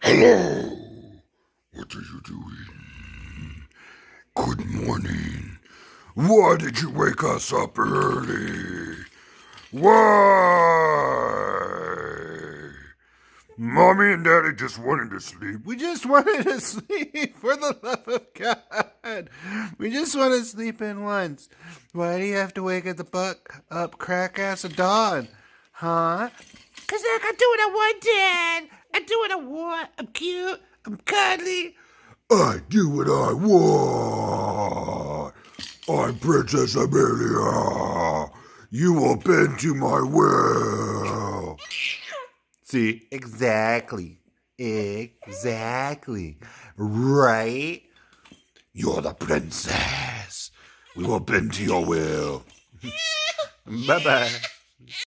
Hello. What are you doing? Good morning. Why did you wake us up early? Why? Mommy and Daddy just wanted to sleep. We just wanted to sleep, for the love of God. We just want to sleep in once. Why do you have to wake the buck up crack ass of dawn? Huh? Because I can do what I want, Dad. I do what I want. I'm cute. I'm cuddly. I do what I want. I'm Princess Amelia. You will bend to my will. See? Exactly. Right? You're the princess. We will bend to your will. Bye-bye.